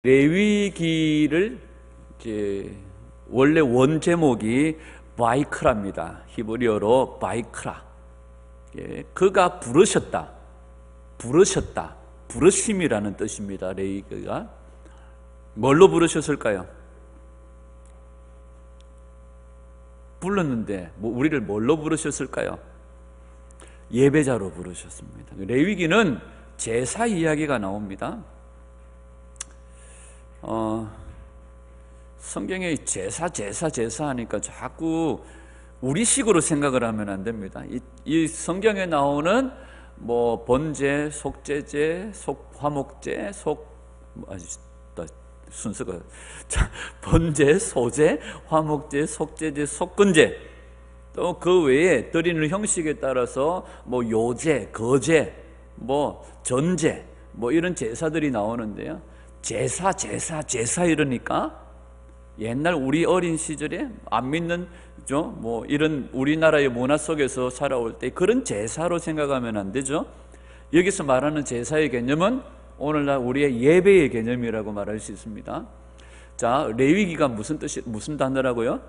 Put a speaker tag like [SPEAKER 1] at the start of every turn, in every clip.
[SPEAKER 1] 레위기를 이제 원래 원 제목이 바이크라입니다. 히브리어로 바이크라. 그가 부르셨다, 부르심이라는 뜻입니다. 레위기가 뭘로 부르셨을까요? 불렀는데 우리를 뭘로 부르셨을까요? 예배자로 부르셨습니다. 레위기는 제사 이야기가 나옵니다. 성경에 제사 하니까 자꾸 우리식으로 생각을 하면 안 됩니다. 이 성경에 나오는 뭐 번제, 속죄제, 화목제, 순서가 번제, 소제, 화목제, 속죄제, 속건제, 또 그 외에 드리는 형식에 따라서 뭐 요제, 거제, 뭐 전제, 뭐 이런 제사들이 나오는데요. 제사 이러니까 옛날 우리 어린 시절에 안 믿는 뭐 이런 우리나라의 문화 속에서 살아올 때 그런 제사로 생각하면 안 되죠. 여기서 말하는 제사의 개념은 오늘날 우리의 예배의 개념이라고 말할 수 있습니다. 자, 레위기가 무슨 단어라고요?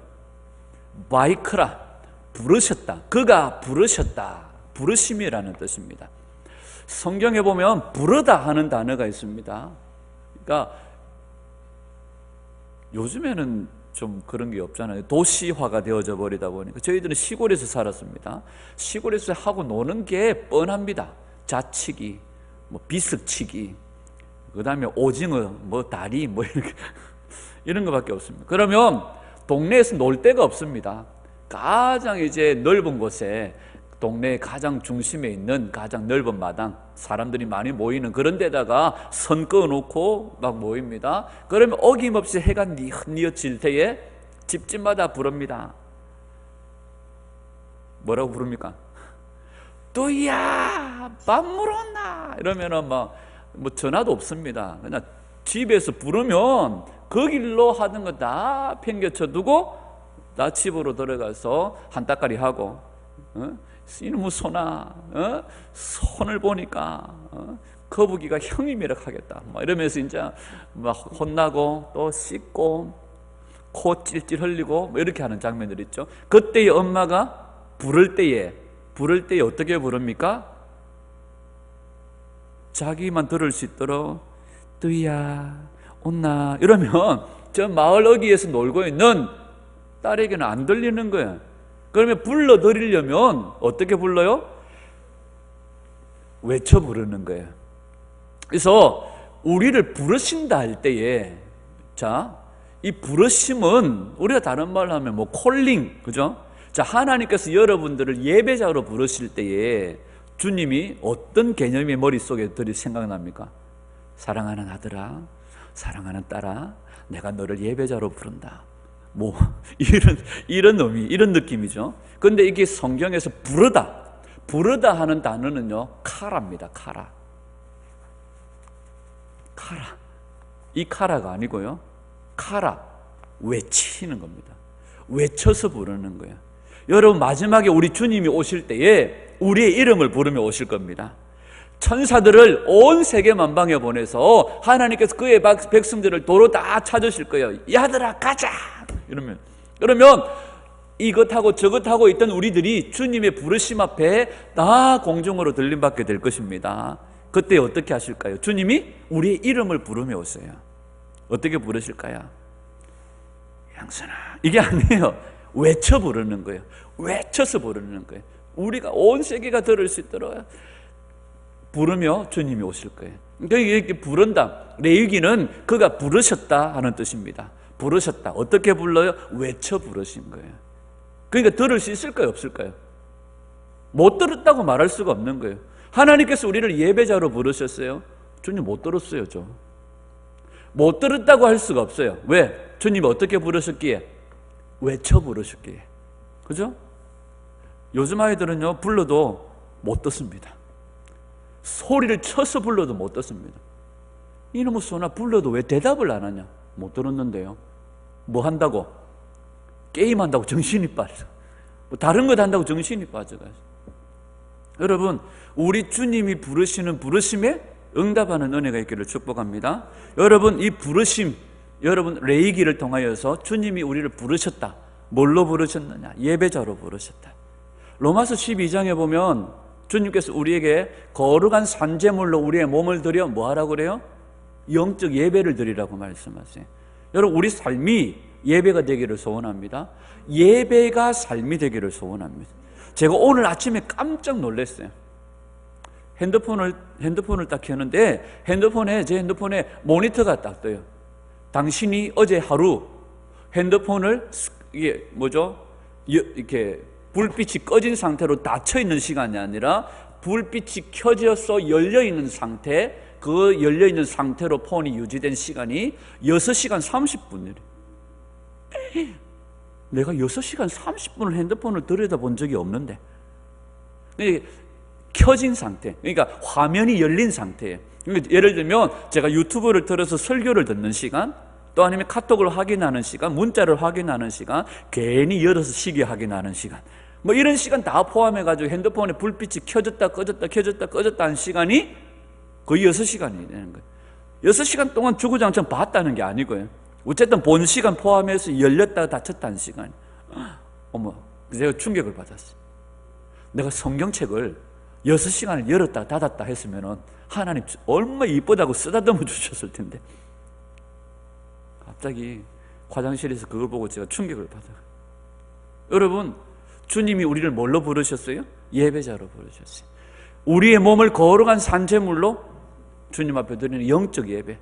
[SPEAKER 1] 바이크라, 부르셨다. 그가 부르셨다. 부르심이라는 뜻입니다. 성경에 보면 부르다 하는 단어가 있습니다. 그러니까 요즘에는 좀 그런 게 없잖아요. 도시화가 되어져 버리다 보니까 저희들은 시골에서 살았습니다. 시골에서 하고 노는 게 뻔합니다. 자치기, 뭐 비석치기, 그 다음에 오징어, 뭐 다리, 뭐 이런 거밖에 없습니다. 그러면 동네에서 놀 데가 없습니다. 가장 이제 넓은 곳에, 동네 가장 중심에 있는 가장 넓은 마당, 사람들이 많이 모이는 그런 데다가 선 그어놓고 막 모입니다. 그러면 어김없이 해가 뉘어질 때에 집집마다 부릅니다. 뭐라고 부릅니까? 뚜이야, 밥 물었나? 이러면은 뭐 전화도 없습니다. 그냥 집에서 부르면 그 길로 하던 거 다 팽개쳐 두고 나 집으로 들어가서 한따까리 하고, 이놈의 손아, 손을 보니까 거북이가 형님이라 하겠다, 막 이러면서 이제 막 혼나고 또 씻고 코 찔찔 흘리고 뭐 이렇게 하는 장면들 있죠. 그때의 엄마가 부를 때에 어떻게 부릅니까? 자기만 들을 수 있도록 뚜이야 온나 이러면 저 마을 어귀에서 놀고 있는 딸에게는 안 들리는 거예요. 그러면 불러드리려면 어떻게 불러요? 외쳐 부르는 거예요. 그래서 우리를 부르신다 할 때에, 자, 이 부르심은 우리가 다른 말로 하면 뭐 콜링, 그죠? 자, 하나님께서 여러분들을 예배자로 부르실 때에 주님이 어떤 개념이 머릿속에 생각납니까? 사랑하는 아들아, 사랑하는 딸아, 내가 너를 예배자로 부른다. 뭐 이런 의미, 이런 느낌이죠. 근데 이게 성경에서 부르다 하는 단어는요, 카라입니다. 카라. 이 카라가 아니고요, 카라, 외치는 겁니다. 외쳐서 부르는 거예요. 여러분, 마지막에 우리 주님이 오실 때에 우리의 이름을 부르며 오실 겁니다. 천사들을 온 세계 만방에 보내서 하나님께서 그의 백성들을 도로 다 찾으실 거예요. 야들아 가자! 그러면 이것하고 저것하고 있던 우리들이 주님의 부르심 앞에 다 공중으로 들림받게 될 것입니다. 그때 어떻게 하실까요? 주님이 우리의 이름을 부르며 오세요. 어떻게 부르실까요? 양선아, 이게 아니에요. 외쳐 부르는 거예요. 외쳐서 부르는 거예요. 우리가 온 세계가 들을 수 있도록 부르며 주님이 오실 거예요. 그러니까 이렇게 부른다. 레위기는 그가 부르셨다 하는 뜻입니다. 부르셨다. 어떻게 불러요? 외쳐 부르신 거예요. 그러니까 들을 수 있을까요? 없을까요? 못 들었다고 말할 수가 없는 거예요. 하나님께서 우리를 예배자로 부르셨어요. 주님 못 들었어요. 못 들었다고 할 수가 없어요. 왜? 주님이 어떻게 부르셨기에? 외쳐 부르셨기에. 그죠? 요즘 아이들은요, 불러도 못 듣습니다. 소리를 쳐서 불러도 못 듣습니다. 이놈의 소나 불러도 왜 대답을 안 하냐? 못 들었는데요. 뭐 한다고? 게임한다고 정신이 빠져. 뭐 다른 것 한다고 정신이 빠져가지고. 여러분, 우리 주님이 부르시는 부르심에 응답하는 은혜가 있기를 축복합니다. 여러분, 이 부르심, 여러분 레이기를 통하여서 주님이 우리를 부르셨다. 뭘로 부르셨느냐? 예배자로 부르셨다. 로마서 12장에 보면 주님께서 우리에게 거룩한 산제물로 우리의 몸을 드려 뭐 하라고 그래요? 영적 예배를 드리라고 말씀하세요. 여러분, 우리 삶이 예배가 되기를 소원합니다. 예배가 삶이 되기를 소원합니다. 제가 오늘 아침에 깜짝 놀랐어요. 핸드폰을 딱 켜는데 제 핸드폰에 모니터가 딱 떠요. 당신이 어제 하루 핸드폰을 이게 뭐죠? 이렇게 불빛이 꺼진 상태로 닫혀 있는 시간이 아니라 불빛이 켜져서 열려 있는 상태, 그 열려 있는 상태로 폰이 유지된 시간이 6시간 30분이래. 내가 6시간 30분을 핸드폰을 들여다본 적이 없는데, 켜진 상태, 그러니까 화면이 열린 상태예요. 예를 들면 제가 유튜브를 틀어서 설교를 듣는 시간, 또 아니면 카톡을 확인하는 시간, 문자를 확인하는 시간, 괜히 열어서 시계 확인하는 시간, 뭐 이런 시간 다 포함해가지고 핸드폰에 불빛이 켜졌다 꺼졌다 켜졌다 꺼졌다 하는 시간이 거의 6시간이 되는 거예요. 6시간 동안 주구장창 봤다는 게 아니고요. 어쨌든 본 시간 포함해서 열렸다 닫혔다는 시간. 어머, 제가 충격을 받았어요. 내가 성경책을 6시간을 열었다 닫았다 했으면 하나님 얼마나 이쁘다고 쓰다듬어 주셨을 텐데, 갑자기 화장실에서 그걸 보고 제가 충격을 받아요. 여러분, 주님이 우리를 뭘로 부르셨어요? 예배자로 부르셨어요. 우리의 몸을 거룩한 산제물로 주님 앞에 드리는 영적 예배,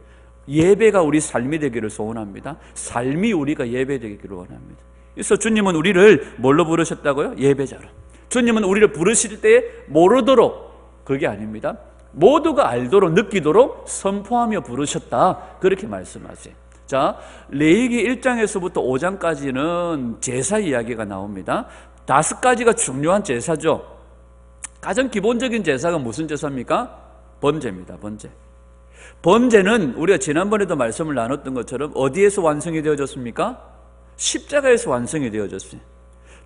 [SPEAKER 1] 예배가 우리 삶이 되기를 소원합니다. 삶이 우리가 예배 되기를 원합니다. 그래서 주님은 우리를 뭘로 부르셨다고요? 예배자로. 주님은 우리를 부르실 때 모르도록, 그게 아닙니다. 모두가 알도록, 느끼도록 선포하며 부르셨다, 그렇게 말씀하세요. 자, 레위기 1장에서부터 5장까지는 제사 이야기가 나옵니다. 5가지가 중요한 제사죠. 가장 기본적인 제사가 무슨 제사입니까? 번제입니다. 번제는 우리가 지난번에도 말씀을 나눴던 것처럼 어디에서 완성이 되어졌습니까? 십자가에서 완성이 되어졌어요.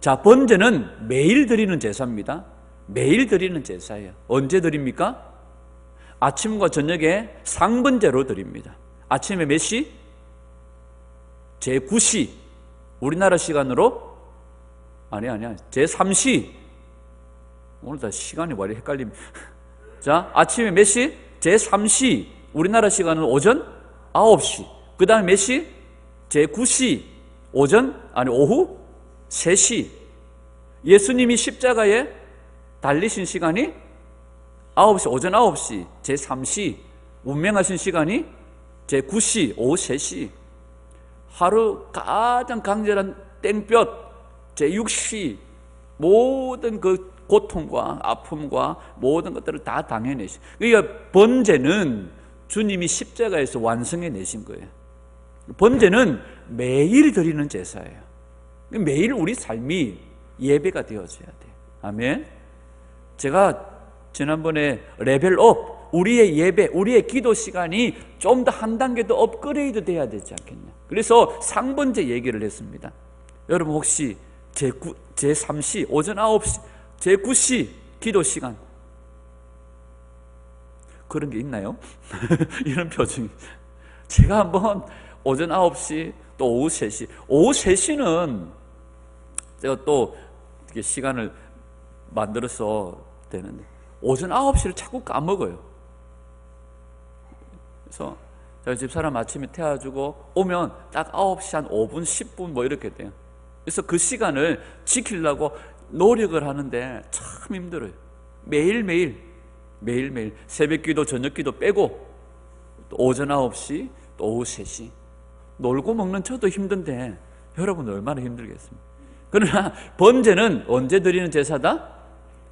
[SPEAKER 1] 자, 번제는 매일 드리는 제사입니다. 매일 드리는 제사예요. 언제 드립니까? 아침과 저녁에 상번제로 드립니다. 아침에 몇 시? 제9시, 우리나라 시간으로 제3시. 오늘 다 시간이 왜 이렇게 헷갈립니다. 자, 아침에 몇 시? 제3시, 우리나라 시간은 오전 9시. 그 다음에 몇 시? 제9시, 오후 3시. 예수님이 십자가에 달리신 시간이 9시, 오전 9시, 제3시. 운명하신 시간이 제9시, 오후 3시. 하루 가장 강렬한 땡볕, 제6시. 모든 그 고통과 아픔과 모든 것들을 다 당해내신, 그러니까 번제는 주님이 십자가에서 완성해내신 거예요. 번제는 매일 드리는 제사예요. 매일 우리 삶이 예배가 되어져야 돼요. 아멘. 제가 지난번에 레벨업, 우리의 예배, 우리의 기도 시간이 좀 더 한 단계 더 업그레이드 돼야 되지 않겠냐. 그래서 상번제 얘기를 했습니다. 여러분 혹시 제3시, 오전 9시, 제9시 기도 시간 그런 게 있나요? 이런 표정이. 제가 한번 오전 9시 또 오후 3시, 오후 3시는 제가 또 시간을 만들어서 되는데 오전 9시를 자꾸 까먹어요. 그래서 저희 집사람 아침에 태워주고 오면 딱 9시 한 5분, 10분 뭐 이렇게 돼요. 그래서 그 시간을 지키려고 노력을 하는데 참 힘들어요. 매일매일 새벽기도 저녁기도 빼고 또 오전 9시 또 오후 3시. 놀고 먹는 저도 힘든데 여러분 얼마나 힘들겠습니까? 그러나 번제는 언제 드리는 제사다?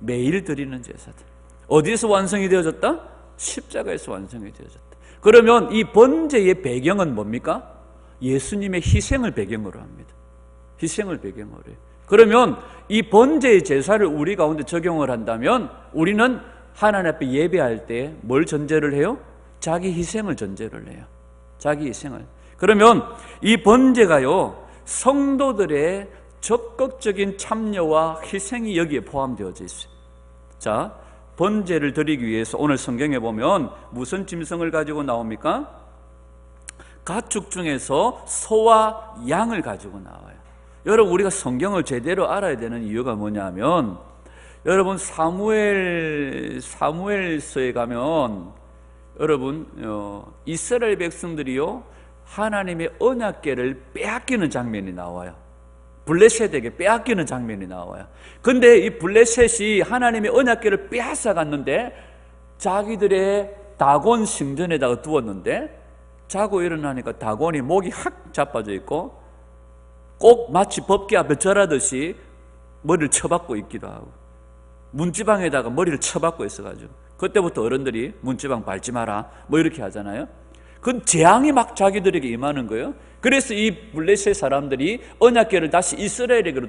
[SPEAKER 1] 매일 드리는 제사다. 어디에서 완성이 되어졌다? 십자가에서 완성이 되어졌다. 그러면 이 번제의 배경은 뭡니까? 예수님의 희생을 배경으로 합니다. 희생을 배경으로 해요. 그러면 이 번제의 제사를 우리 가운데 적용을 한다면 우리는 하나님 앞에 예배할 때 뭘 전제를 해요? 자기 희생을 전제를 해요. 자기 희생을. 그러면 이 번제가요, 성도들의 적극적인 참여와 희생이 여기에 포함되어져 있어요. 자, 번제를 드리기 위해서 오늘 성경에 보면 무슨 짐승을 가지고 나옵니까? 가축 중에서 소와 양을 가지고 나와요. 여러분, 우리가 성경을 제대로 알아야 되는 이유가 뭐냐면, 여러분 사무엘서에 가면 여러분 이스라엘 백성들이요 하나님의 언약궤를 빼앗기는 장면이 나와요. 블레셋에게 빼앗기는 장면이 나와요. 근데 이 블레셋이 하나님의 언약궤를 빼앗아 갔는데 자기들의 다곤 신전에다가 두었는데, 자고 일어나니까 다곤이 목이 확 자빠져 있고 꼭 마치 법궤 앞에 절하듯이 머리를 쳐박고 있기도 하고, 문지방에다가 머리를 쳐박고 있어가지고, 그때부터 어른들이 문지방 밟지 마라 뭐 이렇게 하잖아요. 그건 재앙이 막 자기들에게 임하는 거예요. 그래서 이 블레셋 사람들이 언약궤를 다시 이스라엘에게로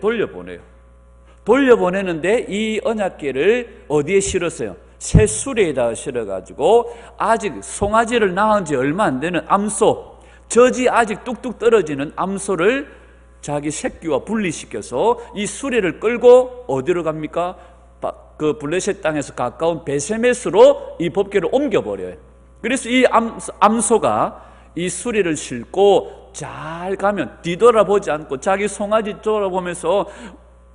[SPEAKER 1] 돌려보내는데 이 언약궤를 어디에 실었어요? 새 수레에다가 실어가지고 아직 송아지를 낳은 지 얼마 안 되는 암소, 젖이 아직 뚝뚝 떨어지는 암소를 자기 새끼와 분리시켜서 이 수레를 끌고 어디로 갑니까? 그 블레셋 땅에서 가까운 베세메스로 이 법궤를 옮겨버려요. 그래서 이 암소가 이 수레를 싣고 잘 가면 뒤돌아보지 않고 자기 송아지 돌아보면서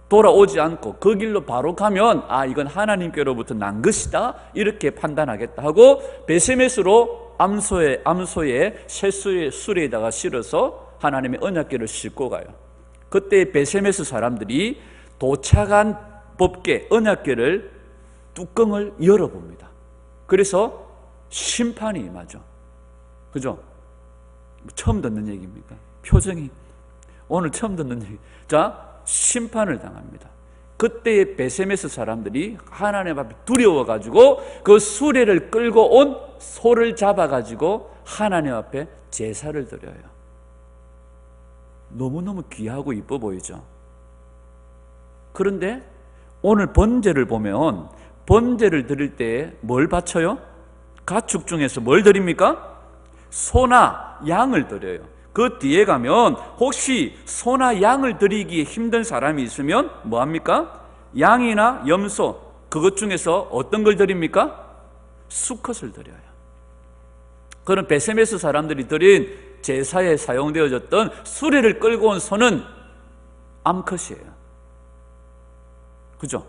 [SPEAKER 1] 돌아오지 않고 그 길로 바로 가면 이건 하나님께로부터 난 것이다 이렇게 판단하겠다 하고 베세메스로 암소의 새 수레에다가 실어서 하나님의 언약궤를 싣고 가요. 그때 베세메스 사람들이 도착한 법궤 언약궤를 뚜껑을 열어봅니다. 그래서 심판이 임하죠. 그죠? 처음 듣는 얘기입니까? 표정이 오늘 처음 듣는 얘기. 자, 심판을 당합니다. 그때 베세메스 사람들이 하나님 앞에 두려워가지고 그 수레를 끌고 온 소를 잡아가지고 하나님 앞에 제사를 드려요. 너무너무 귀하고 이뻐 보이죠? 그런데 오늘 번제를 보면 번제를 드릴 때 뭘 바쳐요? 가축 중에서 뭘 드립니까? 소나 양을 드려요. 그 뒤에 가면 혹시 소나 양을 드리기에 힘든 사람이 있으면 뭐합니까? 양이나 염소 그것 중에서 어떤 걸 드립니까? 수컷을 드려요. 그런 베세메스 사람들이 드린 제사에 사용되어졌던 수레를 끌고 온 소는 암컷이에요. 그죠?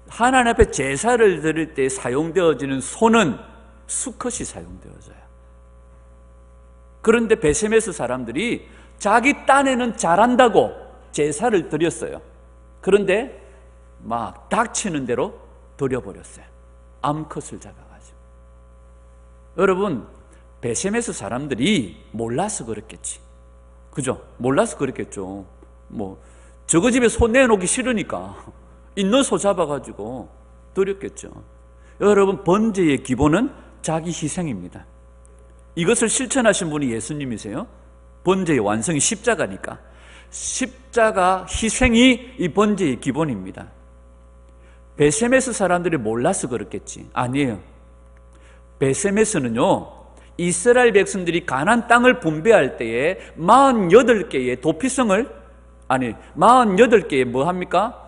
[SPEAKER 1] 하나님 앞에 제사를 드릴 때 사용되어지는 소는 수컷이 사용되어져요. 그런데 베세메스 사람들이 자기 딴에는 잘한다고 제사를 드렸어요. 그런데 막 닥치는 대로 드려버렸어요. 암컷을 잡아가지고. 여러분, 베세메스 사람들이 몰라서 그랬겠지. 그죠? 몰라서 그랬겠죠. 저거 집에 소 내놓기 싫으니까 있는 소 잡아가지고 드렸겠죠. 여러분, 번제의 기본은 자기 희생입니다. 이것을 실천하신 분이 예수님이세요. 번제의 완성이 십자가니까. 십자가 희생이 이 번제의 기본입니다. 베세메스 사람들이 몰라서 그렇겠지. 아니에요. 베세메스는요, 이스라엘 백성들이 가나안 땅을 분배할 때에 48개의 뭐 합니까?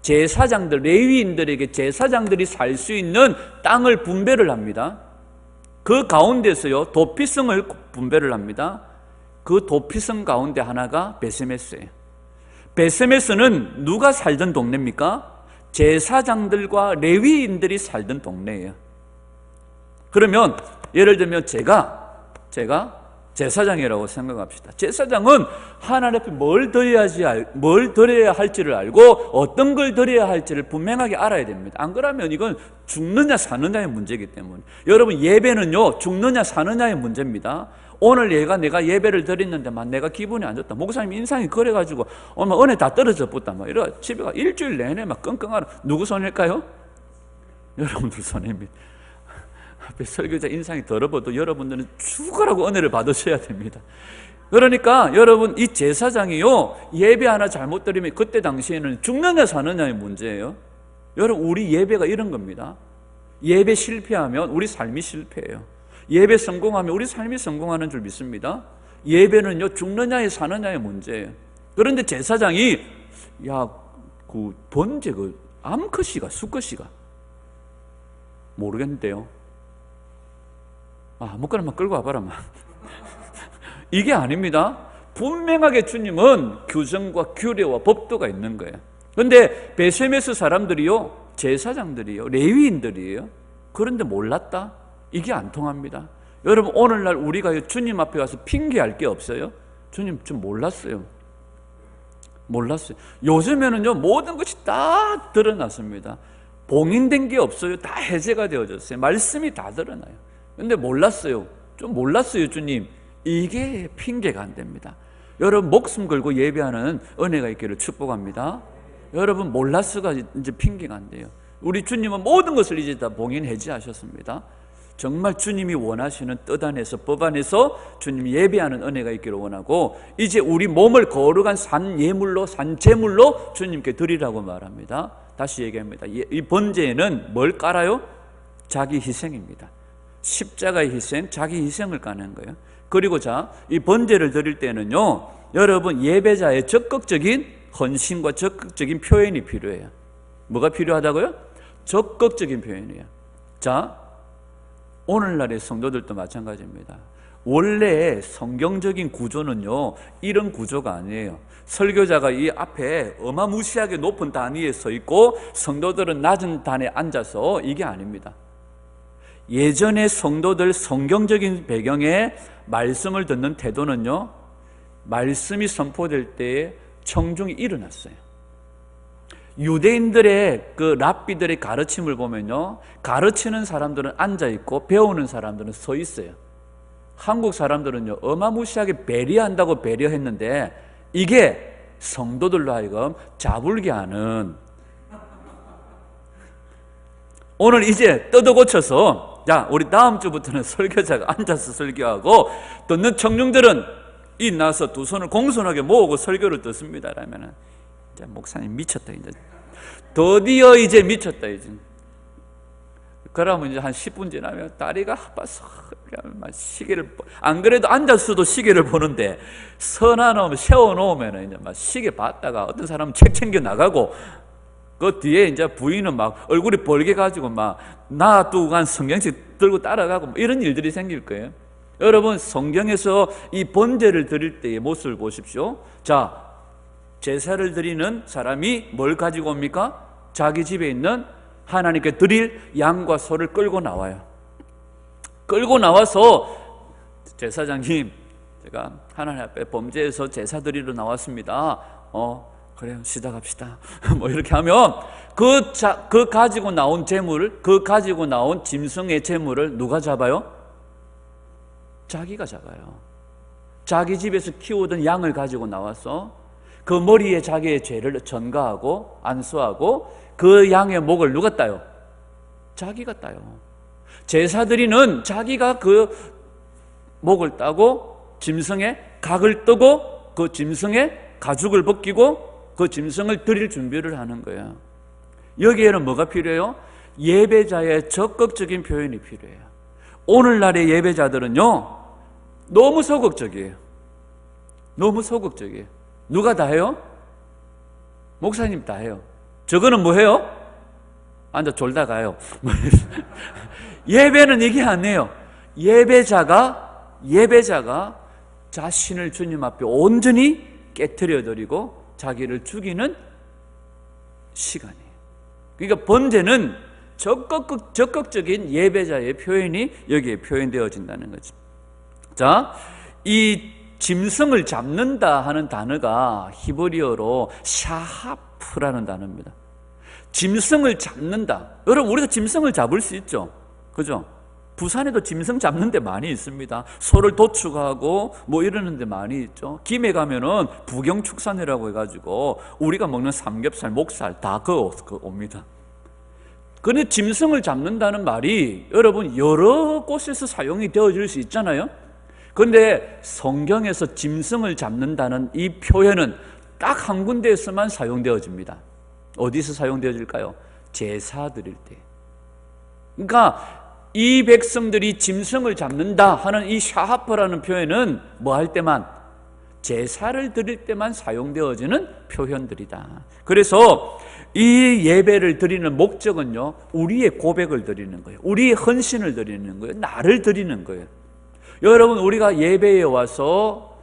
[SPEAKER 1] 제사장들, 레위인들에게 제사장들이 살 수 있는 땅을 분배를 합니다. 그 가운데서요 도피성을 분배를 합니다. 그 도피성 가운데 하나가 베세메스예요. 베세메스는 누가 살던 동네입니까? 제사장들과 레위인들이 살던 동네예요. 그러면 예를 들면 제가 제사장이라고 생각합시다. 제사장은 하나님 앞에 뭘 드려야 할지를 알고 어떤 걸 드려야 할지를 분명하게 알아야 됩니다. 안 그러면 이건 죽느냐 사느냐의 문제이기 때문에. 여러분, 예배는요 죽느냐 사느냐의 문제입니다. 오늘 내가 예배를 드렸는데만 내가 기분이 안 좋다, 목사님 인상이 그래가지고 오늘 은혜 다 떨어져 붙다, 이러 집에 가 일주일 내내 막 끙끙하라. 누구 손일까요? 여러분들 손입니다. 앞에 설교자 인상이 더러워도 여러분들은 죽으라고 은혜를 받으셔야 됩니다. 그러니까 여러분, 이 제사장이요 예배 하나 잘못 드리면 그때 당시에는 죽느냐 사느냐의 문제예요. 여러분, 우리 예배가 이런 겁니다. 예배 실패하면 우리 삶이 실패해요. 예배 성공하면 우리 삶이 성공하는 줄 믿습니다. 예배는요 죽느냐에 사느냐의 문제예요. 그런데 제사장이 그 번제 암컷이가 수컷이가 모르겠는데요. 아무거나 끌고 와봐라. 이게 아닙니다. 분명하게 주님은 규정과 규례와 법도가 있는 거예요. 그런데 베세메스 사람들이요, 제사장들이요, 레위인들이에요. 그런데 몰랐다? 이게 안 통합니다. 여러분, 오늘날 우리가 주님 앞에 가서 핑계할 게 없어요. 주님 좀 몰랐어요. 요즘에는요, 모든 것이 다 드러났습니다. 봉인된 게 없어요. 다 해제가 되어졌어요. 말씀이 다 드러나요. 근데 몰랐어요. 좀 몰랐어요, 주님. 이게 핑계가 안 됩니다. 여러분, 목숨 걸고 예배하는 은혜가 있기를 축복합니다. 여러분, 몰랐어가 이제 핑계가 안 돼요. 우리 주님은 모든 것을 이제 다 봉인 해제하셨습니다. 정말 주님이 원하시는 뜻 안에서, 법 안에서 주님이 예배하는 은혜가 있기를 원하고, 이제 우리 몸을 거룩한 산예물로, 산제물로 주님께 드리라고 말합니다. 다시 얘기합니다. 이 번제에는 뭘 깔아요? 자기 희생입니다. 십자가의 희생, 자기 희생을 까는 거예요. 그리고 이 번제를 드릴 때는요, 여러분, 예배자의 적극적인 헌신과 적극적인 표현이 필요해요. 뭐가 필요하다고요? 적극적인 표현이에요. 오늘날의 성도들도 마찬가지입니다. 원래 성경적인 구조는요, 이런 구조가 아니에요. 설교자가 이 앞에 어마무시하게 높은 단위에 서 있고 성도들은 낮은 단에 앉아서, 이게 아닙니다. 예전의 성도들 성경적인 배경에 말씀을 듣는 태도는요, 말씀이 선포될 때에 청중이 일어났어요. 유대인들의 그 랍비들의 가르침을 보면요, 가르치는 사람들은 앉아있고 배우는 사람들은 서 있어요. 한국 사람들은요, 어마무시하게 배려한다고 배려했는데 이게 성도들로 하여금 자불게 하는, 오늘 이제 뜯어고쳐서, 우리 다음 주부터는 설교자가 앉아서 설교하고 듣는 청중들은 이 나서 두 손을 공손하게 모으고 설교를 듣습니다. 라면은 이제 목사님 미쳤다, 이제 드디어 이제 미쳤다, 이제. 그러면 이제 한 10분 지나면 다리가 아파서 시계를, 안 그래도 앉아서도 시계를 보는데 서놔놓으면, 세워놓으면 이제 막 시계 봤다가 어떤 사람은 책 챙겨 나가고, 그 뒤에 이제 부인은 막 얼굴이 벌게가지고 막 놔두고 간 성경책 들고 따라가고, 뭐 이런 일들이 생길 거예요. 여러분, 성경에서 이 번제를 드릴 때의 모습을 보십시오. 제사를 드리는 사람이 뭘 가지고 옵니까? 자기 집에 있는 하나님께 드릴 양과 소를 끌고 나와요. 끌고 나와서, 제사장님, 제가 하나님 앞에 범죄해서 제사 드리러 나왔습니다. 그래요, 시작합시다. 뭐 이렇게 하면 그 가지고 나온 재물, 그 가지고 나온 짐승의 재물을 누가 잡아요? 자기가 잡아요. 자기 집에서 키우던 양을 가지고 나와서 그 머리에 자기의 죄를 전가하고 안수하고, 그 양의 목을 누가 따요? 자기가 따요. 제사드리는 자기가 그 목을 따고 짐승의 각을 뜨고 그 짐승의 가죽을 벗기고 그 짐승을 드릴 준비를 하는 거예요. 여기에는 뭐가 필요해요? 예배자의 적극적인 표현이 필요해요. 오늘날의 예배자들은요, 너무 소극적이에요. 너무 소극적이에요. 누가 다 해요? 목사님 다 해요. 저거는 뭐 해요? 앉아 졸다 가요. 예배는 이게 아니에요. 예배자가 자신을 주님 앞에 온전히 깨트려 드리고 자기를 죽이는 시간이에요. 그러니까 번제는 적극적인 예배자의 표현이 여기에 표현되어진다는 거죠. 이 짐승을 잡는다 하는 단어가 히브리어로 샤하프라는 단어입니다. 짐승을 잡는다. 여러분, 우리가 짐승을 잡을 수 있죠, 그죠? 부산에도 짐승 잡는 데 많이 있습니다. 소를 도축하고 뭐 이러는 데 많이 있죠. 김해 가면은 부경축산이라고 해가지고 우리가 먹는 삼겹살, 목살 다 옵니다. 그런데 짐승을 잡는다는 말이 여러분 여러 곳에서 사용이 되어질 수 있잖아요. 그런데 성경에서 짐승을 잡는다는 이 표현은 딱 한 군데에서만 사용되어집니다. 어디서 사용되어질까요? 제사 드릴 때. 그러니까 이 백성들이 짐승을 잡는다 하는 이 샤하퍼라는 표현은 뭐 할 때만, 제사를 드릴 때만 사용되어지는 표현들이다. 그래서 이 예배를 드리는 목적은요, 우리의 고백을 드리는 거예요. 우리의 헌신을 드리는 거예요. 나를 드리는 거예요. 여러분, 우리가 예배에 와서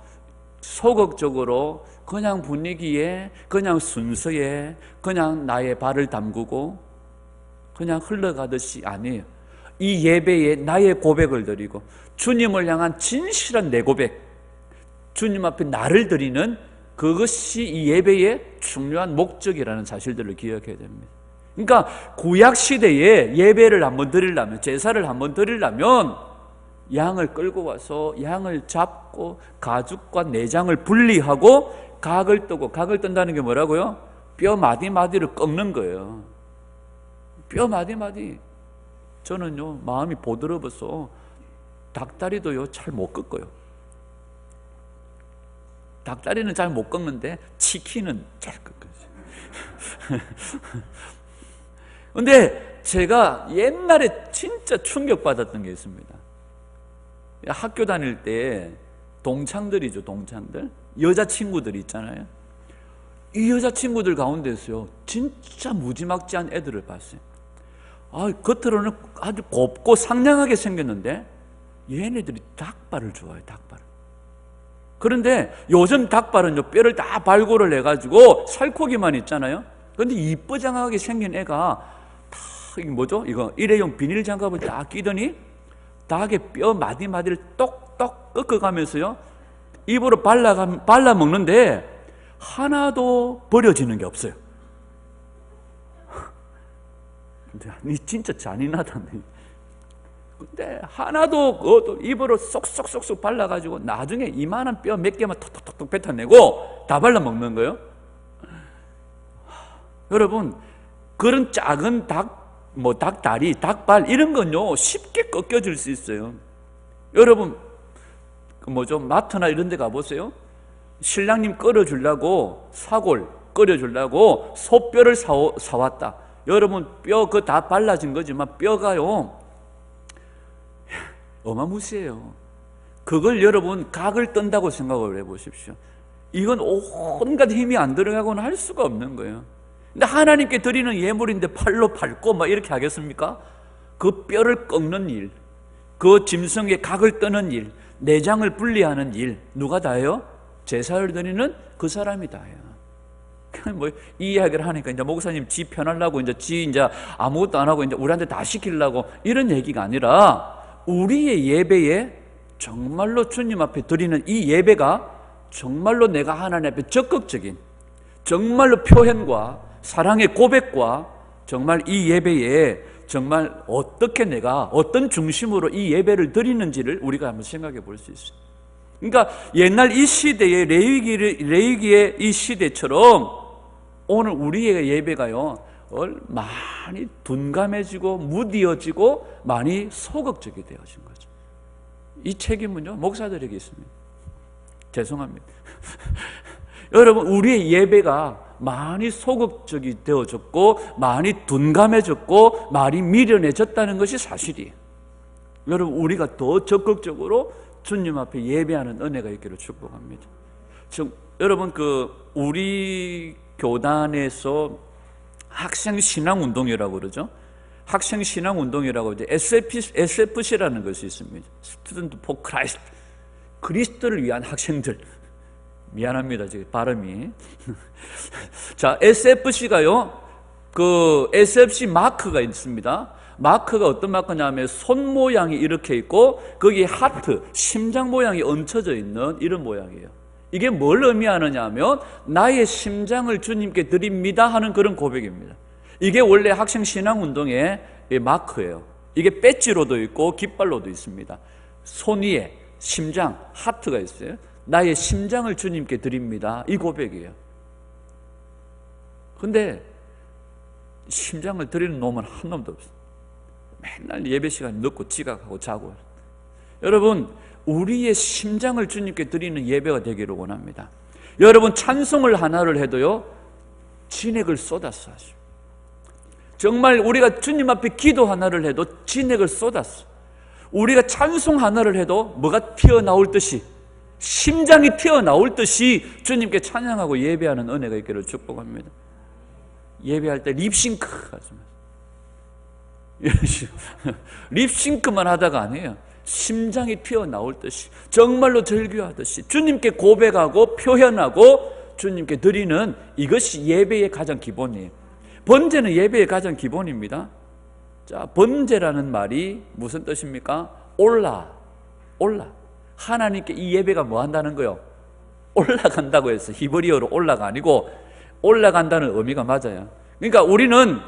[SPEAKER 1] 소극적으로 그냥 분위기에, 그냥 순서에, 그냥 나의 발을 담그고 그냥 흘러가듯이 아니에요. 이 예배에 나의 고백을 드리고 주님을 향한 진실한 내 고백, 주님 앞에 나를 드리는 그것이 이 예배의 중요한 목적이라는 사실들을 기억해야 됩니다. 그러니까 구약 시대에 예배를 한번 드리려면, 제사를 한번 드리려면 양을 끌고 와서 양을 잡고 가죽과 내장을 분리하고 각을 뜨고, 각을 뜬다는 게 뭐라고요? 뼈 마디마디를 꺾는 거예요. 뼈 마디마디. 저는요, 마음이 보드러워서 닭다리도요 잘 못 꺾어요. 닭다리는 잘 못 꺾는데 치킨은 잘 꺾어요. 근데 제가 옛날에 진짜 충격받았던 게 있습니다. 학교 다닐 때 동창들이죠, 동창들. 여자친구들이 있잖아요. 이 여자친구들 가운데서요, 진짜 무지막지한 애들을 봤어요. 겉으로는 아주 곱고 상냥하게 생겼는데 얘네들이 닭발을 좋아해요, 닭발. 그런데 요즘 닭발은요, 뼈를 다 발골을 해가지고 살코기만 있잖아요. 그런데 이쁘장하게 생긴 애가 다, 이게 뭐죠? 이거 일회용 비닐 장갑을 딱 끼더니 닭의 뼈 마디마디를 똑똑 꺾어가면서요, 입으로 발라 먹는데 하나도 버려지는 게 없어요. 근데 진짜 잔인하다. 근데 하나도 입으로 쏙쏙쏙쏙 발라가지고 나중에 이만한 뼈 몇 개만 톡톡톡 뱉어내고 다 발라 먹는 거예요. 여러분, 그런 작은 닭다리, 닭발 이런 건요 쉽게 꺾여질 수 있어요. 여러분, 마트나 이런 데 가보세요. 신랑님 끓여주려고, 사골 끓여주려고 소뼈를 사왔다. 여러분, 뼈 그거 다 발라진 거지만 뼈가요 어마무시해요. 그걸 여러분 각을 뜬다고 생각을 해보십시오. 이건 온갖 힘이 안 들어가고는 할 수가 없는 거예요. 근데 하나님께 드리는 예물인데 팔로 밟고 막 이렇게 하겠습니까? 그 뼈를 꺾는 일, 그 짐승의 각을 뜨는 일, 내장을 분리하는 일, 누가 다 해요? 제사를 드리는 그 사람이 다 해요. 이 이야기를 하니까 이제 목사님 지 편하려고 이제 아무것도 안 하고 이제 우리한테 다 시키려고 이런 얘기가 아니라, 우리의 예배에 정말로 주님 앞에 드리는 이 예배가 정말로 내가 하나님 앞에 적극적인, 정말로 표현과 사랑의 고백과 정말 이 예배에 정말 어떻게 내가 어떤 중심으로 이 예배를 드리는지를 우리가 한번 생각해 볼 수 있어요. 그러니까 옛날 이 시대의 레위기의 이 시대처럼 오늘 우리의 예배가요 많이 둔감해지고 무디어지고 많이 소극적이 되어진 거죠. 이 책임은요 목사들에게 있습니다. 죄송합니다. 여러분, 우리의 예배가 많이 소극적이 되어졌고 많이 둔감해졌고 많이 미련해졌다는 것이 사실이에요. 여러분, 우리가 더 적극적으로 주님 앞에 예배하는 은혜가 있기를 축복합니다. 여러분, 우리 교단에서 학생 신앙 운동이라고 그러죠. 학생 신앙 운동이라고 이제 SFC라는 것이 있습니다. Student for Christ. 그리스도를 위한 학생들. 미안합니다, 지금 발음이. 자, SFC가요, SFC 마크가 있습니다. 마크가 어떤 마크냐면 손 모양이 이렇게 있고 거기에 하트, 심장 모양이 얹혀져 있는 이런 모양이에요. 이게 뭘 의미하느냐 하면 나의 심장을 주님께 드립니다 하는 그런 고백입니다. 이게 원래 학생 신앙 운동의 마크예요. 이게 배지로도 있고 깃발로도 있습니다. 손 위에 심장, 하트가 있어요. 나의 심장을 주님께 드립니다, 이 고백이에요. 근데 심장을 드리는 놈은 한 놈도 없어요. 맨날 예배 시간 늦고 지각하고 자고. 여러분, 우리의 심장을 주님께 드리는 예배가 되기를 원합니다. 여러분, 찬송을 하나를 해도요 진액을 쏟아서 하죠. 정말 우리가 주님 앞에 기도 하나를 해도 진액을 쏟았어. 우리가 찬송 하나를 해도 뭐가 튀어나올 듯이, 심장이 튀어나올 듯이 주님께 찬양하고 예배하는 은혜가 있기를 축복합니다. 예배할 때 립싱크 하지 마세요. 립싱크만 하다가 아니에요. 심장이 튀어나올 듯이 정말로 절규하듯이 주님께 고백하고 표현하고 주님께 드리는 이것이 예배의 가장 기본이에요. 번제는 예배의 가장 기본입니다. 자, 번제라는 말이 무슨 뜻입니까? 올라. 하나님께 이 예배가 뭐 한다는 거요? 올라간다고 해서 히브리어로 올라가 아니고 올라간다는 의미가 맞아요. 그러니까 우리는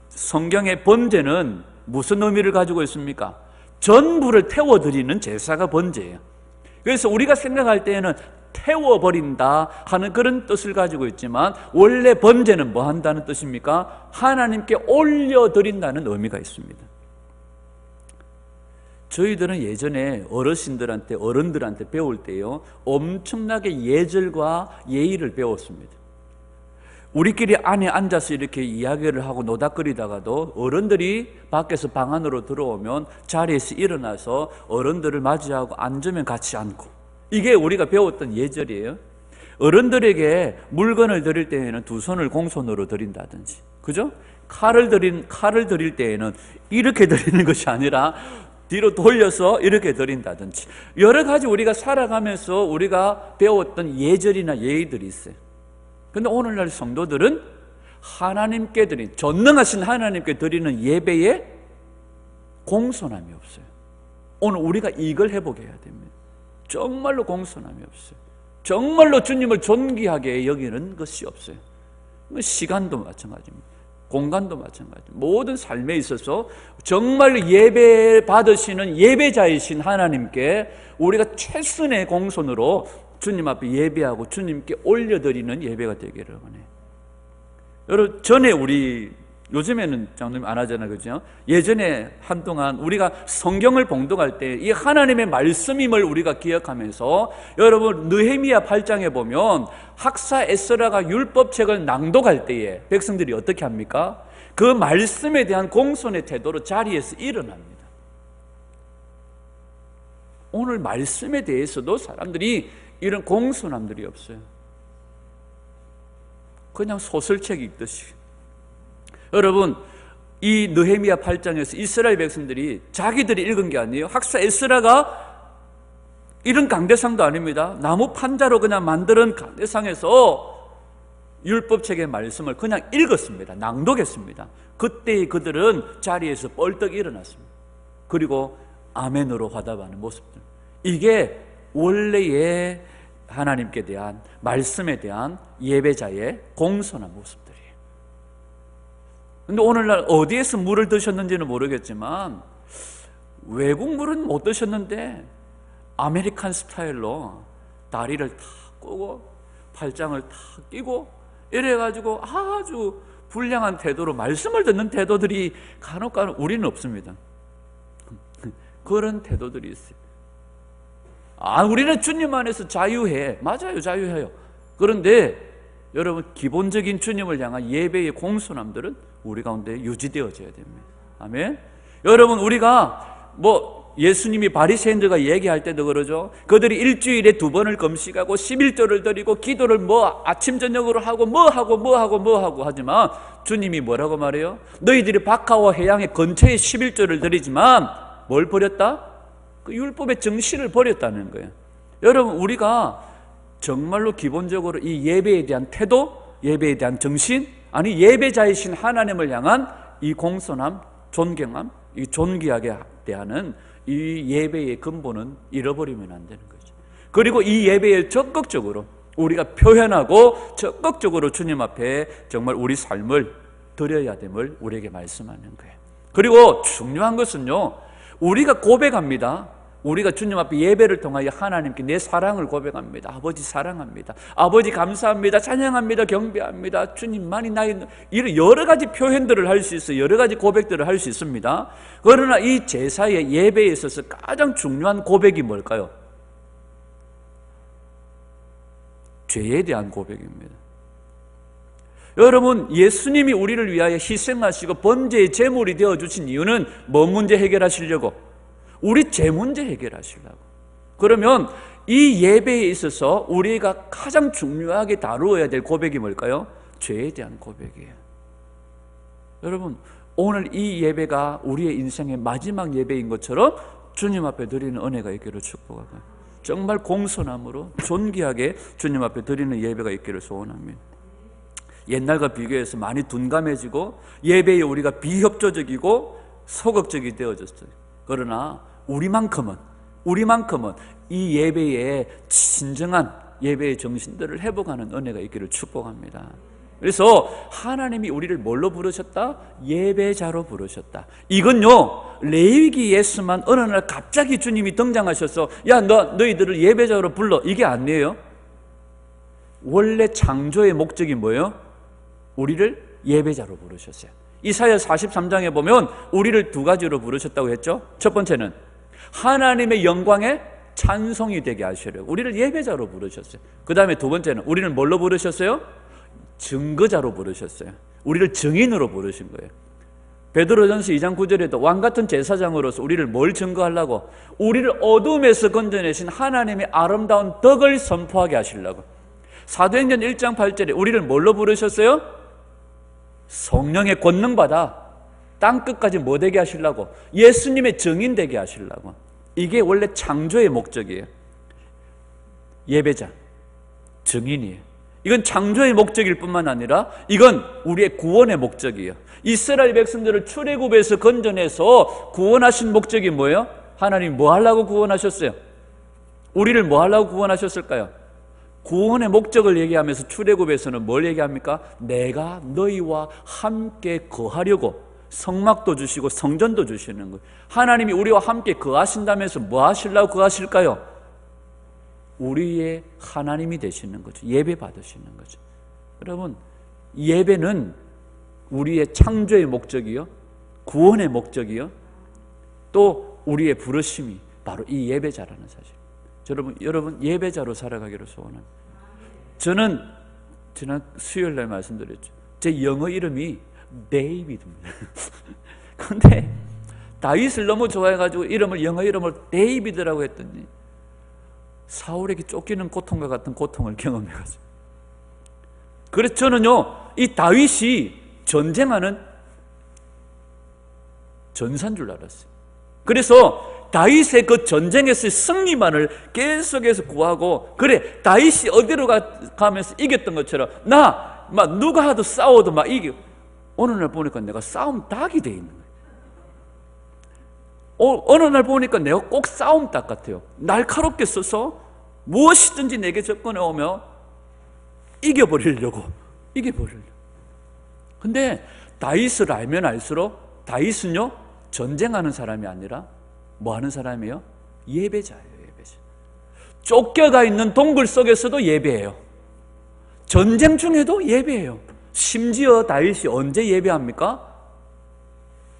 [SPEAKER 1] 성경의 번제는 무슨 의미를 가지고 있습니까? 전부를 태워드리는 제사가 번제예요. 그래서 우리가 생각할 때에는 태워버린다 하는 그런 뜻을 가지고 있지만 원래 번제는 뭐 한다는 뜻입니까? 하나님께 올려드린다는 의미가 있습니다. 저희들은 예전에 어른들한테 배울 때요, 엄청나게 예절과 예의를 배웠습니다. 우리끼리 안에 앉아서 이렇게 이야기를 하고 노닥거리다가도 어른들이 밖에서 방 안으로 들어오면 자리에서 일어나서 어른들을 맞이하고 앉으면 같이 앉고, 이게 우리가 배웠던 예절이에요. 어른들에게 물건을 드릴 때에는 두 손을 공손으로 드린다든지, 그죠? 칼을 드릴 때에는 이렇게 드리는 것이 아니라 뒤로 돌려서 이렇게 드린다든지, 여러 가지 우리가 살아가면서 우리가 배웠던 예절이나 예의들이 있어요. 그런데 오늘날 성도들은 하나님께 드린, 전능하신 하나님께 드리는 예배에 공손함이 없어요. 오늘 우리가 이걸 회복해야 됩니다. 정말로 공손함이 없어요. 정말로 주님을 존귀하게 여기는 것이 없어요. 시간도 마찬가지입니다. 공간도 마찬가지입니다. 모든 삶에 있어서 정말 예배 받으시는 예배자이신 하나님께 우리가 최선의 공손으로 주님 앞에 예배하고 주님께 올려드리는 예배가 되기를 원해요. 여러분, 전에 우리 요즘에는 장로님 안 하잖아요, 그죠? 예전에 한동안 우리가 성경을 봉독할 때 이 하나님의 말씀임을 우리가 기억하면서, 여러분 느헤미야 8장에 보면 학사 에스라가 율법책을 낭독할 때에 백성들이 어떻게 합니까? 그 말씀에 대한 공손의 태도로 자리에서 일어납니다. 오늘 말씀에 대해서도 사람들이 이런 공손함들이 없어요. 그냥 소설책 읽듯이. 여러분, 이 느헤미야 8장에서 이스라엘 백성들이 자기들이 읽은 게 아니에요. 학사 에스라가 이런 강대상도 아닙니다. 나무 판자로 그냥 만드는 강대상에서 율법책의 말씀을 그냥 읽었습니다. 낭독했습니다. 그때 그들은 자리에서 벌떡 일어났습니다. 그리고 아멘으로 화답하는 모습들. 이게 원래의 하나님께 대한, 말씀에 대한 예배자의 공손한 모습들이에요. 근데 오늘날 어디에서 물을 드셨는지는 모르겠지만 외국 물은 못 드셨는데 아메리칸 스타일로 다리를 탁 꼬고 팔짱을 탁 끼고 이래가지고 아주 불량한 태도로 말씀을 듣는 태도들이 간혹 우리는 없습니다. 그런 태도들이 있어요. 우리는 주님 안에서 자유해. 맞아요, 자유해요. 그런데 여러분, 기본적인 주님을 향한 예배의 공손함들은 우리 가운데 유지되어져야 됩니다. 아멘. 여러분, 우리가 예수님이 바리새인들과 얘기할 때도 그러죠. 그들이 일주일에 2번을 금식하고 11조를 드리고 기도를 아침 저녁으로 하고 뭐 하고 하지만 주님이 뭐라고 말해요? 너희들이 바카와 해양의 근처에 11조를 드리지만 뭘 버렸다? 그 율법의 정신을 버렸다는 거예요. 여러분, 우리가 정말로 기본적으로 이 예배에 대한 태도, 예배에 대한 정신, 아니 예배자이신 하나님을 향한 이 공손함, 존경함, 이 존귀하게 대하는 이 예배의 근본은 잃어버리면 안 되는 거죠. 그리고 이 예배에 적극적으로 우리가 표현하고 적극적으로 주님 앞에 정말 우리 삶을 드려야 됨을 우리에게 말씀하는 거예요. 그리고 중요한 것은요, 우리가 고백합니다. 우리가 주님 앞에 예배를 통하여 하나님께 내 사랑을 고백합니다. 아버지 사랑합니다. 아버지 감사합니다. 찬양합니다. 경배합니다. 주님만이 나의, 이런 여러 가지 표현들을 할 수 있어요. 여러 가지 고백들을 할 수 있습니다. 그러나 이 제사의 예배에 있어서 가장 중요한 고백이 뭘까요? 죄에 대한 고백입니다. 여러분, 예수님이 우리를 위하여 희생하시고 번제의 제물이 되어주신 이유는 뭔 문제 해결하시려고? 우리 죄 문제 해결하시려고. 그러면 이 예배에 있어서 우리가 가장 중요하게 다루어야 될 고백이 뭘까요? 죄에 대한 고백이에요. 여러분, 오늘 이 예배가 우리의 인생의 마지막 예배인 것처럼 주님 앞에 드리는 은혜가 있기를 축복하고, 정말 공손함으로 존귀하게 주님 앞에 드리는 예배가 있기를 소원합니다. 옛날과 비교해서 많이 둔감해지고 예배에 우리가 비협조적이고 소극적이 되어졌어요. 그러나 우리만큼은 이 예배의 진정한 예배의 정신들을 회복하는 은혜가 있기를 축복합니다. 그래서 하나님이 우리를 뭘로 부르셨다? 예배자로 부르셨다. 이건요, 레위기에서만 어느 날 갑자기 주님이 등장하셔서 야, 너희들을 예배자로 불러, 이게 아니에요. 원래 창조의 목적이 뭐예요? 우리를 예배자로 부르셨어요. 이사야 43장에 보면 우리를 두 가지로 부르셨다고 했죠. 첫 번째는 하나님의 영광에 찬송이 되게 하시려고 우리를 예배자로 부르셨어요. 그 다음에 두 번째는 우리를 뭘로 부르셨어요? 증거자로 부르셨어요. 우리를 증인으로 부르신 거예요. 베드로전서 2장 9절에도 왕같은 제사장으로서 우리를 뭘 증거하려고? 우리를 어둠에서 건져내신 하나님의 아름다운 덕을 선포하게 하시려고. 사도행전 1장 8절에 우리를 뭘로 부르셨어요? 성령의 권능 받아 땅끝까지 뭐 되게 하시려고? 예수님의 증인 되게 하시려고. 이게 원래 창조의 목적이에요. 예배자, 증인이에요. 이건 창조의 목적일 뿐만 아니라 이건 우리의 구원의 목적이에요. 이스라엘 백성들을 출애굽에서 건져내서 구원하신 목적이 뭐예요? 하나님 뭐 하려고 구원하셨어요? 우리를 뭐 하려고 구원하셨을까요? 구원의 목적을 얘기하면서 출애굽에서는 뭘 얘기합니까? 내가 너희와 함께 거하려고 성막도 주시고 성전도 주시는 거예요. 하나님이 우리와 함께 거하신다면서 뭐 하시려고 거하실까요? 우리의 하나님이 되시는 거죠. 예배 받으시는 거죠. 여러분, 예배는 우리의 창조의 목적이요, 구원의 목적이요, 또 우리의 부르심이 바로 이 예배자라는 사실. 여러분 예배자로 살아가기를 소원합니다. 저는 지난 수요일날 말씀드렸죠. 제 영어 이름이 데이비드입니다. 그런데 다윗을 너무 좋아해가지고 영어 이름을 데이비드라고 했더니 사울에게 쫓기는 고통과 같은 고통을 경험해가지고, 그래서 저는요, 이 다윗이 전쟁하는 전사인 줄 알았어요. 그래서 다윗의 그 전쟁에서의 승리만을 계속해서 구하고, 그래, 다윗이 어디로 가면서 이겼던 것처럼 막 누가 하도 싸워도 막 이겨. 어느 날 보니까 내가 싸움 닭이 돼 있는 거예요. 어느 날 보니까 내가 꼭 싸움 닭 같아요. 날카롭게 써서 무엇이든지 내게 접근해 오며 이겨버리려고. 근데 다윗을 알면 알수록 다윗은요, 전쟁하는 사람이 아니라 뭐 하는 사람이에요? 예배자예요. 예배자. 쫓겨가 있는 동굴 속에서도 예배해요. 전쟁 중에도 예배해요. 심지어 다윗이 언제 예배합니까?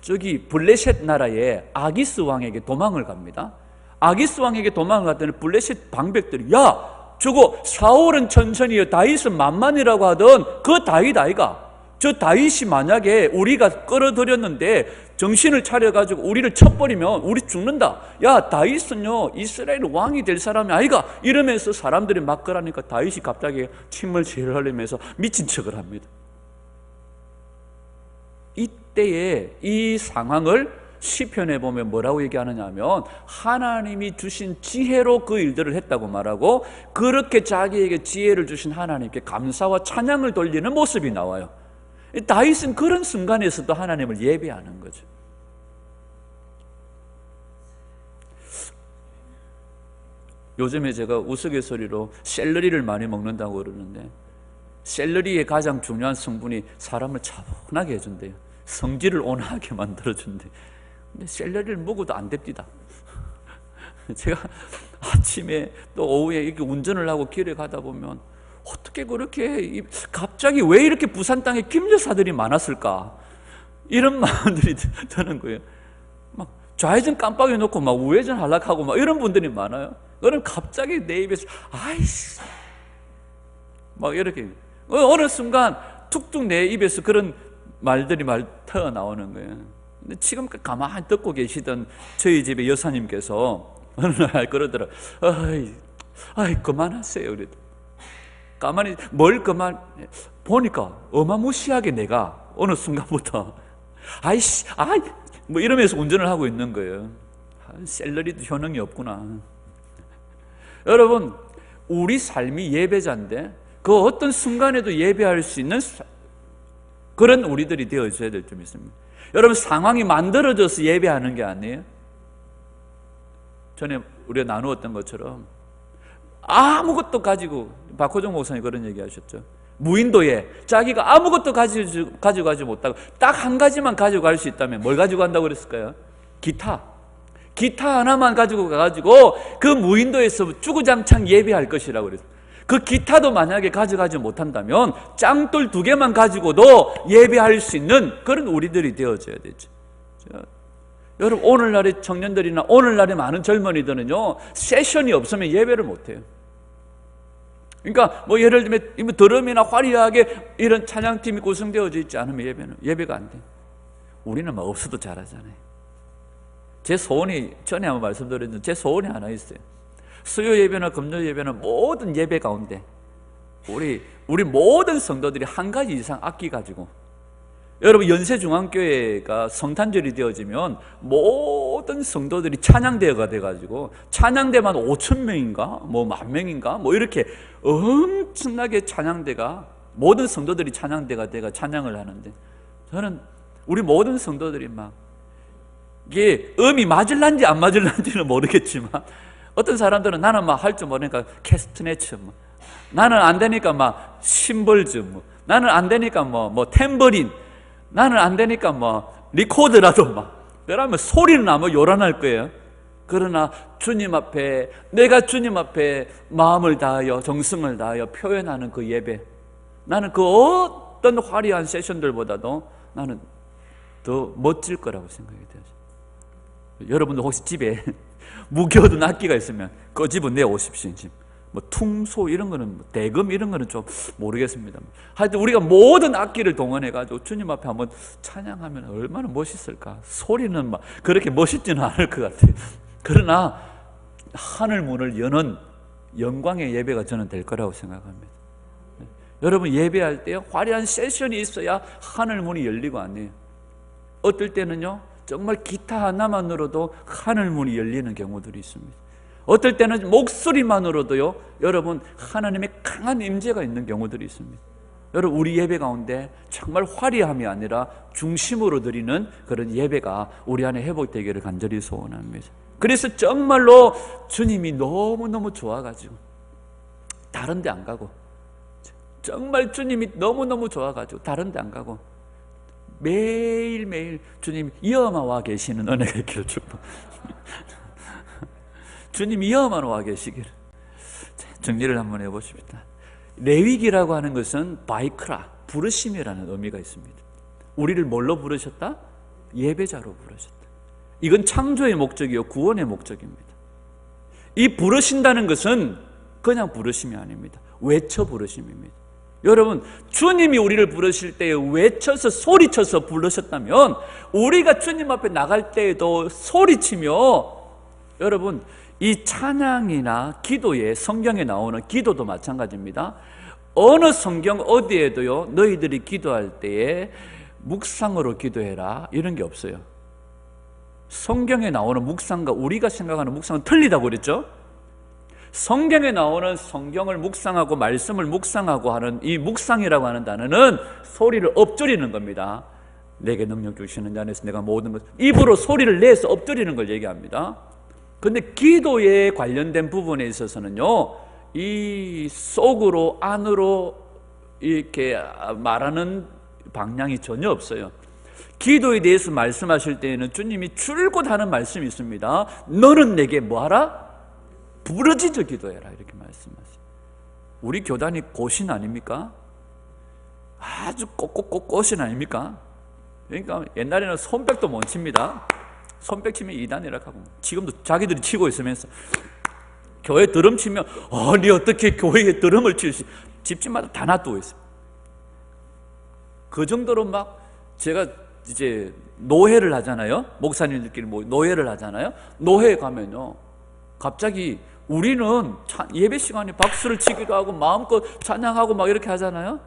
[SPEAKER 1] 저기 블레셋 나라의 아기스 왕에게 도망을 갑니다. 아기스 왕에게 도망을 갔더니 블레셋 방백들이 야, 저거 사울은 천천히요, 다윗은 만만이라고 하던 그 다윗 아이가, 저 다윗이 만약에 우리가 끌어들였는데 정신을 차려가지고 우리를 쳐버리면 우리 죽는다. 야, 다윗은요 이스라엘 왕이 될 사람이 아이가, 이러면서 사람들이 막 그러니까 다윗이 갑자기 침을 질 흘리면서 미친 척을 합니다. 이때에 이 상황을 시편에 보면 뭐라고 얘기하느냐 하면 하나님이 주신 지혜로 그 일들을 했다고 말하고, 그렇게 자기에게 지혜를 주신 하나님께 감사와 찬양을 돌리는 모습이 나와요. 다윗은 그런 순간에서도 하나님을 예배하는 거죠. 요즘에 제가 우스갯소리로 샐러리를 많이 먹는다고 그러는데, 샐러리의 가장 중요한 성분이 사람을 차분하게 해준대요. 성질을 온화하게 만들어준대요. 근데 샐러리를 먹어도 안 됩니다. 제가 아침에 또 오후에 이렇게 운전을 하고 길에 가다 보면 어떻게 그렇게 갑자기 왜 이렇게 부산 땅에 김여사들이 많았을까, 이런 마음들이 드는 거예요. 막 좌회전 깜빡이 놓고 막 우회전 하락하고 막 이런 분들이 많아요. 그럼 갑자기 내 입에서 아이씨 막 이렇게 어느 순간 툭툭 내 입에서 그런 말들이 튀어 나오는 거예요. 근데 지금 가만히 듣고 계시던 저희 집의 여사님께서 어느 날 그러더라. 아이 그만하세요. 그래도 가만히 뭘 그만 보니까 어마무시하게 내가 어느 순간부터 아이씨, 뭐 이러면서 운전을 하고 있는 거예요. 샐러리도 효능이 없구나. 여러분, 우리 삶이 예배자인데 그 어떤 순간에도 예배할 수 있는 그런 우리들이 되어줘야 될 점 있습니다. 여러분, 상황이 만들어져서 예배하는 게 아니에요. 전에 우리가 나누었던 것처럼 아무것도 가지고, 박호정 목사님 그런 얘기 하셨죠. 무인도에 자기가 아무것도 가져가지 못하고 딱 한 가지만 가져갈 수 있다면 뭘 가지고 간다고 그랬을까요? 기타 하나만 가지고 가가지고 그 무인도에서 주구장창 예배할 것이라고 그랬어요. 그 기타도 만약에 가져가지 못한다면 짱돌 2개만 가지고도 예배할 수 있는 그런 우리들이 되어져야 되죠. 여러분, 오늘날의 청년들이나 오늘날의 많은 젊은이들은요, 세션이 없으면 예배를 못해요. 그러니까 뭐 예를 들면 드럼이나 화려하게 이런 찬양팀이 구성되어져 있지 않으면 예배가 안 돼요. 우리는 막 없어도 잘하잖아요. 제 소원이, 전에 한번 말씀드렸는데 제 소원이 하나 있어요. 수요 예배나 금요 예배나 모든 예배 가운데 우리 모든 성도들이 한 가지 이상 악기 가지고, 여러분, 연세중앙교회가 성탄절이 되어지면 모든 성도들이 찬양대회가 돼가지고 찬양대만 5,000명인가 뭐 10,000명인가 뭐 이렇게 엄청나게 찬양대가, 모든 성도들이 찬양대가 돼가 찬양을 하는데, 저는 우리 모든 성도들이 막 이게 음이 맞을란지 안 맞을란지는 모르겠지만, 어떤 사람들은 나는 막 할 줄 모르니까 캐스트네츠, 뭐 나는 안 되니까 막 심벌즈, 뭐 나는 안 되니까 뭐 탬버린, 나는 안 되니까 뭐 리코더라도 막, 그러면 소리는 아마 요란할 거예요. 그러나 주님 앞에, 내가 주님 앞에 마음을 다하여 정성을 다하여 표현하는 그 예배, 나는 그 어떤 화려한 세션들보다도 나는 더 멋질 거라고 생각이 돼요. 여러분도 혹시 집에 무겨둔 악기가 있으면 그 집은 내오십시오. 뭐 퉁소 이런 거는, 뭐 대금 이런 거는 좀 모르겠습니다. 하여튼 우리가 모든 악기를 동원해가지고 주님 앞에 한번 찬양하면 얼마나 멋있을까. 소리는 막 그렇게 멋있지는 않을 것 같아요. 그러나 하늘 문을 여는 영광의 예배가 저는 될 거라고 생각합니다. 여러분, 예배할 때 화려한 세션이 있어야 하늘 문이 열리고 아니에요. 어떨 때는요, 정말 기타 하나만으로도 하늘 문이 열리는 경우들이 있습니다. 어떨 때는 목소리만으로도요, 여러분, 하나님의 강한 임재가 있는 경우들이 있습니다. 여러분, 우리 예배 가운데 정말 화려함이 아니라 중심으로 드리는 그런 예배가 우리 안에 회복되기를 간절히 소원합니다. 그래서 정말로 주님이 너무너무 좋아가지고 다른 데 안 가고, 정말 주님이 너무너무 좋아가지고 다른 데 안 가고 매일매일 주님 이어만 와 계시는 은혜가 있기를 축복합니다. 주님이 이어만 와 계시기를. 정리를 한번 해보십시다. 레위기라고 하는 것은 바이크라, 부르심이라는 의미가 있습니다. 우리를 뭘로 부르셨다? 예배자로 부르셨다. 이건 창조의 목적이요, 구원의 목적입니다. 이 부르신다는 것은 그냥 부르심이 아닙니다. 외쳐 부르심입니다. 여러분, 주님이 우리를 부르실 때에 외쳐서 소리쳐서 부르셨다면 우리가 주님 앞에 나갈 때에도 소리치며, 여러분, 이 찬양이나 기도에, 성경에 나오는 기도도 마찬가지입니다. 어느 성경 어디에도요, 너희들이 기도할 때에 묵상으로 기도해라 이런 게 없어요. 성경에 나오는 묵상과 우리가 생각하는 묵상은 틀리다고 그랬죠? 성경에 나오는 성경을 묵상하고 말씀을 묵상하고 하는 이 묵상이라고 하는 단어는 소리를 엎드리는 겁니다. 내게 능력 주시는 자 안에서 내가 모든 것, 입으로 소리를 내서 엎드리는 걸 얘기합니다. 그런데 기도에 관련된 부분에 있어서는요, 이 속으로 안으로 이렇게 말하는 방향이 전혀 없어요. 기도에 대해서 말씀하실 때에는 주님이 줄곧 하는 말씀이 있습니다. 너는 내게 뭐하라? 부르짖어 기도해라, 이렇게 말씀하세요. 우리 교단이 고신 아닙니까? 아주 꼭꼭꼭 고신 아닙니까? 그러니까 옛날에는 손뼉도 못 칩니다. 손뼉 치면 이단이라고 하고, 지금도 자기들이 치고 있으면서 교회 드럼 치면 네 어떻게 교회에 드럼을 칠지, 집집마다 다 놔두고 있어요. 그 정도로 막, 제가 이제 노회를 하잖아요. 목사님들끼리 노회를 하잖아요. 노회에 가면요, 갑자기 우리는 예배 시간에 박수를 치기도 하고 마음껏 찬양하고 막 이렇게 하잖아요.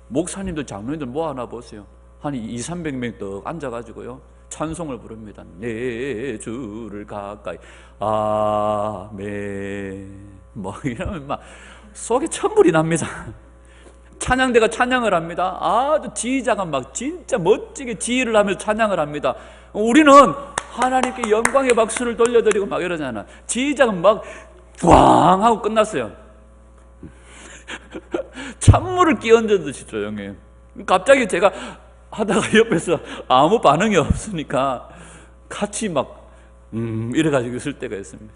[SPEAKER 1] 목사님들 장로님들 뭐 하나 보세요. 한 200~300명 떡 앉아가지고요 찬송을 부릅니다. 내 주를 가까이 아멘 뭐 이러면 막 속에 천불이 납니다. 찬양대가 찬양을 합니다. 아주 지휘자가 막 진짜 멋지게 지휘를 하면서 찬양을 합니다. 우리는 하나님께 영광의 박수를 돌려드리고 막 이러잖아. 지휘자가 막 꽝 하고 끝났어요. 찬물을 끼얹듯이 조용해요. 갑자기 제가 하다가 옆에서 아무 반응이 없으니까 같이 막 이래가지고 있을 때가 있습니다.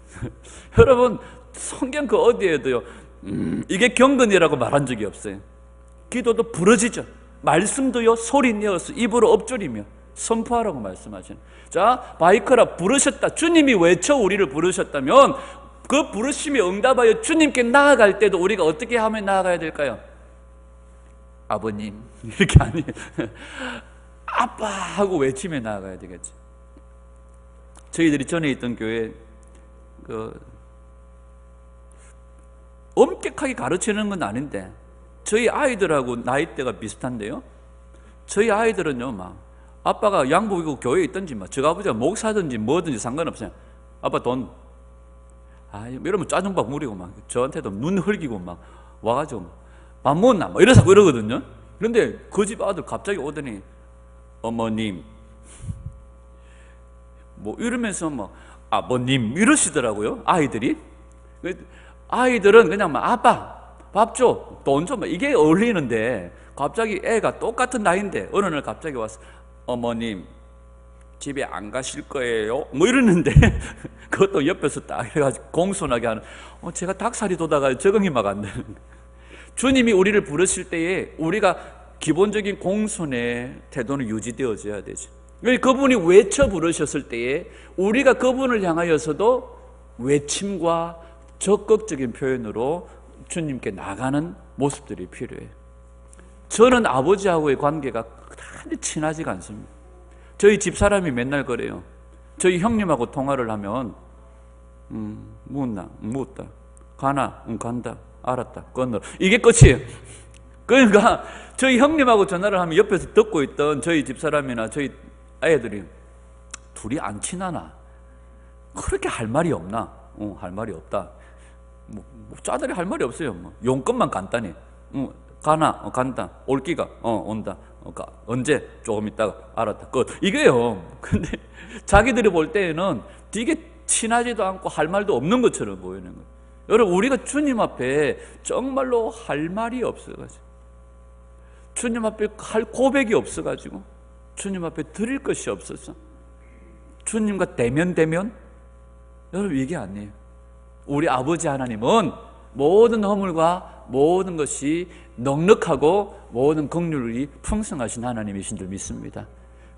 [SPEAKER 1] 여러분 성경 그 어디에도요 이게 경건이라고 말한 적이 없어요. 기도도 부러지죠. 말씀도요 소리 내어서 입으로 엎조리며 선포하라고 말씀하시는. 자, 바이크라 부르셨다. 주님이 외쳐 우리를 부르셨다면 그 부르심에 응답하여 주님께 나아갈 때도 우리가 어떻게 하면 나아가야 될까요? 아버님 이렇게 아니에요. 아빠 하고 외치며 나아가야 되겠지. 저희들이 전에 있던 교회 엄격하게 가르치는 건 아닌데 저희 아이들하고 나이대가 비슷한데요 저희 아이들은요 막 아빠가 양복 입고 교회에 있든지 막 저 아버지가 목사든지 뭐든지 상관없어요. 아빠 돈 이러면 짜증박 무리고 막 저한테도 눈 흘기고 막 와가지고 밥 먹었나 막 이러고 이러거든요. 그런데 그 집 아들 갑자기 오더니 어머님 뭐 이러면서 뭐 아버님 이러시더라고요. 아이들은 그냥 막 아빠 밥 줘, 돈 줘, 이게 어울리는데 갑자기 애가 똑같은 나이인데 어느 날 갑자기 와서 어머님 집에 안 가실 거예요? 뭐 이러는데 그것도 옆에서 딱 해가지고 공손하게 하는 제가 닭살이 돋아가지고 적응이 막 안 되는 거예요. 주님이 우리를 부르실 때에 우리가 기본적인 공손의 태도는 유지되어져야 되죠. 그분이 외쳐 부르셨을 때에 우리가 그분을 향하여서도 외침과 적극적인 표현으로 주님께 나가는 모습들이 필요해요. 저는 아버지하고의 관계가 그다지 친하지가 않습니다. 저희 집사람이 맨날 그래요. 저희 형님하고 통화를 하면 묻나? 묻다. 가나? 간다. 알았다. 건너. 이게 끝이에요. 그러니까 저희 형님하고 전화를 하면 옆에서 듣고 있던 저희 집사람이나 저희 아이들이 둘이 안 친하나? 그렇게 할 말이 없나? 할 말이 없다. 뭐 짜들이 할 말이 없어요. 뭐 용건만 간단히 가나? 간다. 올기가? 온다. 언제? 조금 있다가 알았다. 끝. 이게요. 근데 자기들이 볼 때에는 되게 친하지도 않고 할 말도 없는 것처럼 보이는 거예요. 여러분 우리가 주님 앞에 정말로 할 말이 없어가지고 주님 앞에 할 고백이 없어가지고 주님 앞에 드릴 것이 없어서 주님과 대면 여러분 이게 아니에요. 우리 아버지 하나님은 모든 허물과 모든 것이 넉넉하고 모든 긍휼이 풍성하신 하나님이신 줄 믿습니다.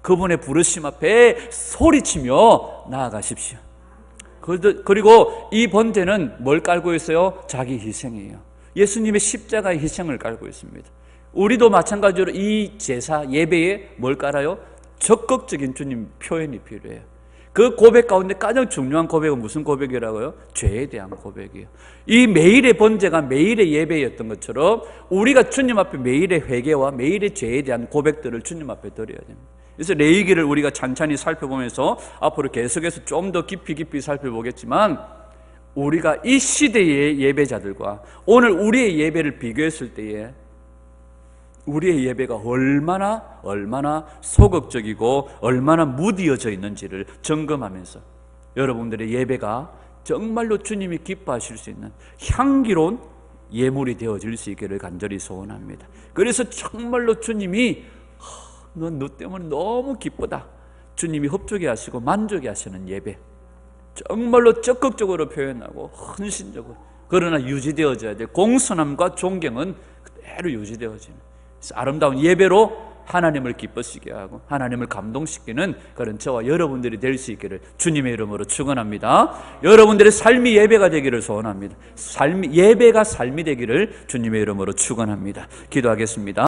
[SPEAKER 1] 그분의 부르심 앞에 소리치며 나아가십시오. 그리고 이 번제는 뭘 깔고 있어요? 자기 희생이에요. 예수님의 십자가의 희생을 깔고 있습니다. 우리도 마찬가지로 이 제사 예배에 뭘 깔아요? 적극적인 주님 표현이 필요해요. 그 고백 가운데 가장 중요한 고백은 무슨 고백이라고요? 죄에 대한 고백이에요. 이 매일의 번제가 매일의 예배였던 것처럼 우리가 주님 앞에 매일의 회개와 매일의 죄에 대한 고백들을 주님 앞에 드려야 됩니다. 그래서 레위기를 우리가 찬찬히 살펴보면서 앞으로 계속해서 좀 더 깊이 살펴보겠지만 우리가 이 시대의 예배자들과 오늘 우리의 예배를 비교했을 때에 우리의 예배가 얼마나 소극적이고 얼마나 무디어져 있는지를 점검하면서 여러분들의 예배가 정말로 주님이 기뻐하실 수 있는 향기로운 예물이 되어질 수 있기를 간절히 소원합니다. 그래서 정말로 주님이 너 때문에 너무 기쁘다. 주님이 흡족해 하시고 만족해 하시는 예배 정말로 적극적으로 표현하고 헌신적으로 그러나 유지되어져야 될 공손함과 존경은 그대로 유지되어지는 아름다운 예배로 하나님을 기쁘시게 하고 하나님을 감동시키는 그런 저와 여러분들이 될 수 있기를 주님의 이름으로 축원합니다. 여러분들의 삶이 예배가 되기를 소원합니다. 예배가 삶이 되기를 주님의 이름으로 축원합니다. 기도하겠습니다.